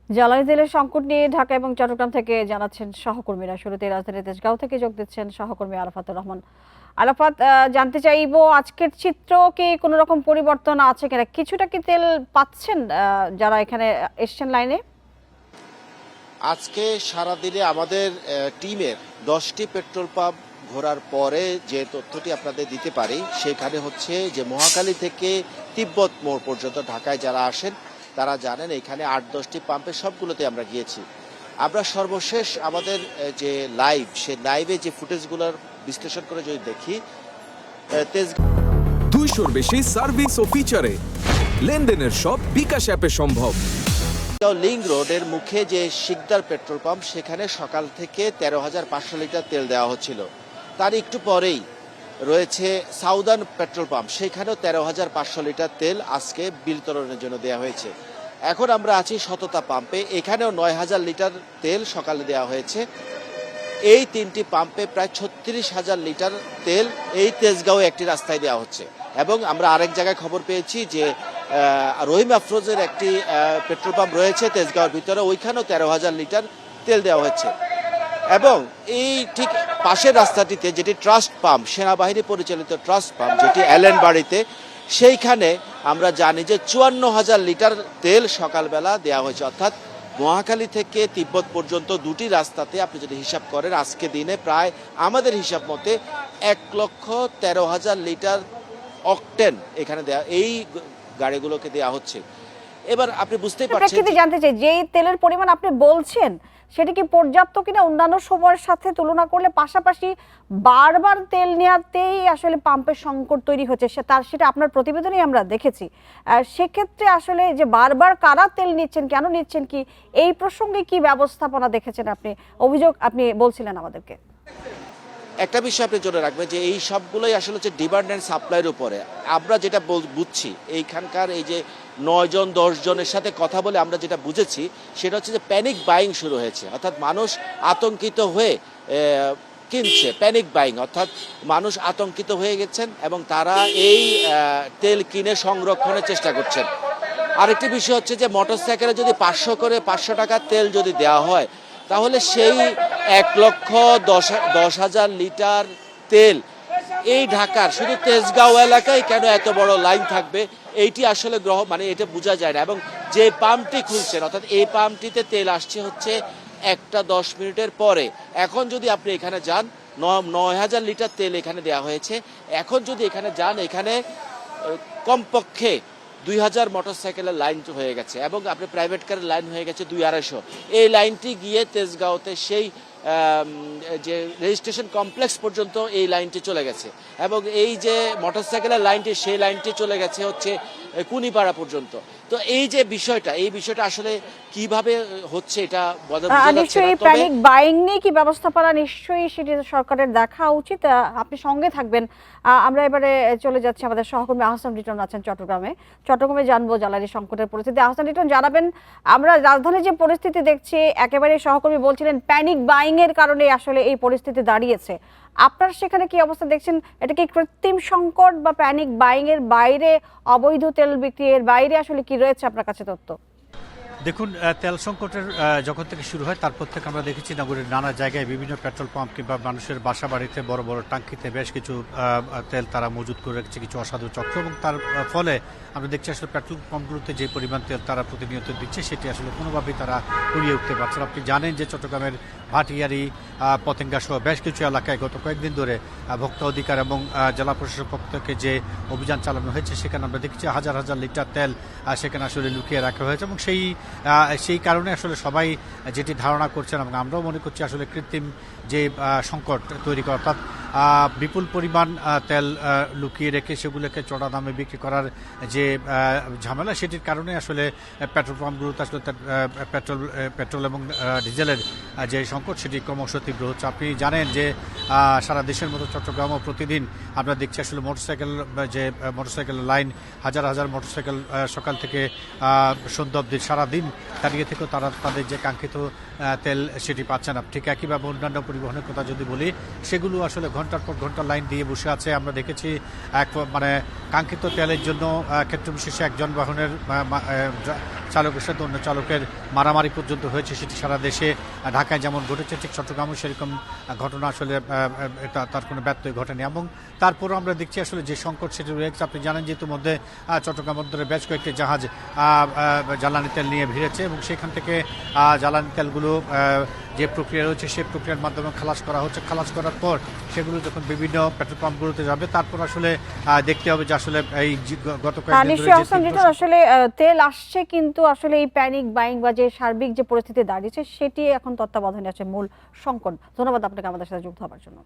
জ্বালানি তেলের সংকট নিয়ে ঢাকা এবং চট্টগ্রাম থেকে জানাচ্ছেন সহকর্মীরা। শুরুতে রাজধানীর তেজগাঁও থেকে যোগ দিচ্ছেন সহকর্মী আরাফাতুর রহমান। আরাফাত, জানতে চাইবো আজকের চিত্র কি কোনো রকম পরিবর্তন আছে কিনা? কিছুটা কি তেল পাচ্ছেন যারা এখানে এসছেন লাইনে? আজকে সারাদিনে আমাদের টিমের 10টি পেট্রোল পাম্প ঘোরার পরে যে তথ্যটি আপনাদের দিতে পারি সেখানে হচ্ছে যে মহাখালী থেকে তিব্বত মোড় পর্যন্ত ঢাকায় যারা আসেন তারা জানেন এখানে 8-10টি পাম্পে সবগুলোতে আমরা গিয়েছি। আমরা সর্বশেষ আমাদের যে লাইভ সে লাইভে যে ফুটেজগুলোর বিশ্লেষণ করে যদি দেখি তেজ 200-র বেশি সার্ভিস ও ফিচারে লেনদেনের সব বিকাশ অ্যাপে সম্ভব। লিংক রোডের মুখে যে শিকদার পেট্রোল পাম্প সেখানে সকাল থেকে 13,500 লিটার তেল দেওয়া হচ্ছিল। তার একটু পরেই রয়েছে সাউদার্ন পেট্রোল পাম্প, সেখানেও 13,500 লিটার তেল আজকে বিতরণের জন্য দেওয়া হয়েছে। এখন আমরা আছি সততা পাম্পে, এখানেও 9,000 লিটার তেল সকালে দেওয়া হয়েছে। এই তিনটি পাম্পে প্রায় 36,000 লিটার তেল এই তেজগাঁও একটি রাস্তায় দেওয়া হচ্ছে। এবং আমরা আরেক জায়গায় খবর পেয়েছি যে রহিম আফরোজের একটি পেট্রোল পাম্প রয়েছে তেজগাঁওয়ের ভিতরে, ওইখানেও 13,000 লিটার তেল দেওয়া হচ্ছে। এবং এই ঠিক পাশের রাস্তাটিতে যেটি ট্রাস্ট পাম্প, সেনাবাহিনী পরিচালিত ট্রাস্ট পাম্প যেটি এলেন বাড়িতে, সেইখানে আমরা জানি যে 54,000 লিটার তেল সকালবেলা দেওয়া হয়েছে। অর্থাৎ মহাখালী থেকে তিব্বত পর্যন্ত দুটি রাস্তাতে আপনি যদি হিসাব করেন আজকে দিনে প্রায় আমাদের হিসাব মতে 1,13,000 লিটার অকটেন এখানে দেওয়া এই গাড়িগুলোকে দেওয়া হচ্ছে। এবার আপনি বুঝতেই পারছেন, জানতে চাই যে তেলের পরিমাণ আপনি বলছেন সেটা কি পর্যাপ্ত কিনা অন্যান্য সময়ের সাথে তুলনা করলে? পাশাপাশি বারবার তেল নেওয়াতেই আসলে পাম্পের সংকট তৈরি হচ্ছে, সেটা আপনার প্রতিবেদনেই আমরা দেখেছি। সেক্ষেত্রে আসলে যে বারবার কারা তেল নিচ্ছেন, কেন নিচ্ছেন, কি এই প্রসঙ্গে কি ব্যবস্থাপনা দেখেছেন আপনি? অভিযোগ আপনি বলছিলেন আমাদেরকে। একটা বিষয় আপনি জেনে রাখবেন যে এই সবগুলোই আসলে হচ্ছে ডিমান্ড অ্যান্ড সাপ্লাইয়ের উপরে। আমরা যেটা বুঝছি এইখানকার এই যে 9 জন 10 জনের সাথে কথা বলে আমরা যেটা বুঝেছি সেটা হচ্ছে যে প্যানিক বাইং শুরু হয়েছে। অর্থাৎ মানুষ আতঙ্কিত হয়ে কিনছে, প্যানিক বাইং, অর্থাৎ মানুষ আতঙ্কিত হয়ে গেছেন এবং তারা এই তেল কিনে সংরক্ষণের চেষ্টা করছেন। আরেকটি বিষয় হচ্ছে যে মোটরসাইকেলে যদি 500 করে 500 টাকার তেল যদি দেওয়া হয় তাহলে সেই 1,10,000 লিটার তেল এই ঢাকার শুধু তেজগাঁও এলাকায় কেন এত বড় লাইন থাকবে, এইটি আসলে এটা বোঝা যায় না। এবং যে পাম্পটি খুলছেন অর্থাৎ এই পাম্পটিতে তেল আসছে হচ্ছে 1টা 10 মিনিটের পরে। এখন যদি আপনি এখানে যান 9,000 লিটার তেল এখানে দেওয়া হয়েছে। এখন যদি এখানে যান এখানে কমপক্ষে 2,000 মোটরসাইকেলের লাইন হয়ে গেছে এবং আপনি প্রাইভেট কারের লাইন হয়ে গেছে 200-250। এই লাইনটি গিয়ে তেজগাঁওতে সেই যে রেজিস্ট্রেশন কমপ্লেক্স পর্যন্ত এই লাইনটি চলে গেছে এবং এই যে মোটরসাইকেলের লাইনটি সেই লাইনটি চলে গেছে হচ্ছে কুনিপাড়া পর্যন্ত। তো এই যে বিষয়টা, এই বিষয়টা আসলে কিভাবে হচ্ছে এটা নিশ্চয়ই প্যানিক বাইং নিয়ে কি ব্যবস্থাপনা নিশ্চয়ই সেটি সরকারের দেখা উচিত। আপনি সঙ্গে থাকবেন। আমরা এবারে চলে যাচ্ছি, আমাদের সহকর্মী আহসান লিটন আছেন চট্টগ্রামে জানবো জ্বালানি সংকটের পরিস্থিতি। আহসান লিটন, জানাবেন আমরা রাজধানীর যে পরিস্থিতি দেখছি, একেবারে সহকর্মী বলছিলেন প্যানিক বাইং এর কারণে আসলে এই পরিস্থিতি দাঁড়িয়েছে। আপনার সেখানে কি অবস্থা দেখছেন? এটা কি কৃত্রিম সংকট বা প্যানিক বাইং এর বাইরে, অবৈধ তেল বিক্রির বাইরে আসলে কি রয়েছে আপনার কাছে তথ্য? দেখুন, তেল সংকটের যখন থেকে শুরু হয় তারপর থেকে আমরা দেখেছি নগরীর নানা জায়গায় বিভিন্ন পেট্রোল পাম্প কিংবা মানুষের বাসা বাড়িতে বড় বড় টাঙ্কিতে বেশ কিছু তেল তারা মজুত করে রেখেছে কিছু অসাধু চক্র, এবং তার ফলে আমরা দেখছি আসলে পেট্রোল পাম্পগুলোতে যে পরিমাণ তেল তারা প্রতিনিয়ত দিচ্ছে সেটি আসলে কোনোভাবেই তারা কুড়িয়ে উঠতে পারছে না। আপনি জানেন যে চট্টগ্রামের ভাটিয়ারি, পতেঙ্গা সহ বেশ কিছু এলাকায় গত কয়েকদিন ধরে ভোক্তা অধিকার এবং জেলা প্রশাসনের পক্ষ থেকে যে অভিযান চালানো হয়েছে সেখানে আমরা দেখেছি হাজার হাজার লিটার তেল সেখানে আসলে লুকিয়ে রাখা হয়েছে, এবং সেই কারণে আসলে সবাই যেটি ধারণা করছেন এবং আমরাও মনে করছি আসলে কৃত্রিম যে সংকট তৈরি করা, অর্থাৎ বিপুল পরিমাণ তেল লুকিয়ে রেখে সেগুলোকে চড়া দামে বিক্রি করার যে ঝামেলা, সেটির কারণে আসলে পেট্রোল পাম্পগুলোতে আসলে পেট্রোল এবং ডিজেলের যে সংকট সেটি ক্রমশ তীব্র হচ্ছে। আপনি জানেন যে সারা দেশের মতো চট্টগ্রামও প্রতিদিন আমরা দেখছি আসলে মোটরসাইকেল লাইন, হাজার হাজার মোটরসাইকেল সকাল থেকে সন্ধ্যা অবধি সারাদিন দাঁড়িয়ে থেকেও তারা তাদের যে কাঙ্ক্ষিত তেল সেটি পাচ্ছে না। ঠিক একইভাবে অন্যান্য পরিবহনের কথা যদি বলি, সেগুলো আসলে ঘন্টার পর ঘন্টা লাইন দিয়ে বসে আছে। আমরা দেখেছি কাঙ্ক্ষিত তেলের জন্য ক্ষেত্র বিশেষে এক যানবাহনের চালকের সাথে অন্য চালকের মারামারি পর্যন্ত হয়েছে, সেটি সারা দেশে ঢাকায় যেমন ঘটেছে ঠিক চট্টগ্রামেও সেরকম ঘটনা আসলে তার কোনো ব্যত্যয় ঘটেনি। এবং তারপরও আমরা দেখছি আসলে যে সংকট সেটি রয়েছে। আপনি জানেন যে ইতিমধ্যে চট্টগ্রাম বন্দরে বেশ কয়েকটি জাহাজ জ্বালানি তেল নিয়ে ভিড়েছে এবং সেখান থেকে জ্বালানি তেলগুলো যে প্রক্রিয়া রয়েছে সেই প্রক্রিয়ার মাধ্যমে খালাস করা হচ্ছে। খালাস করার পর সেগুলো যখন বিভিন্ন পেট্রোল পাম্পগুলোতে যাবে তারপর আসলে দেখতে হবে যে আসলে এই গত কয়েকদিন ধরে আসলে তেল আসছে, কিন্তু আসলে এই প্যানিক বাইং বা যে সার্বিক যে পরিস্থিতি দাঁড়িয়েছে সেটি এখন তত্ত্বাবধানে আছে মূল সংকট। ধন্যবাদ আপনাকে আমাদের সাথে যুক্ত হওয়ার জন্য।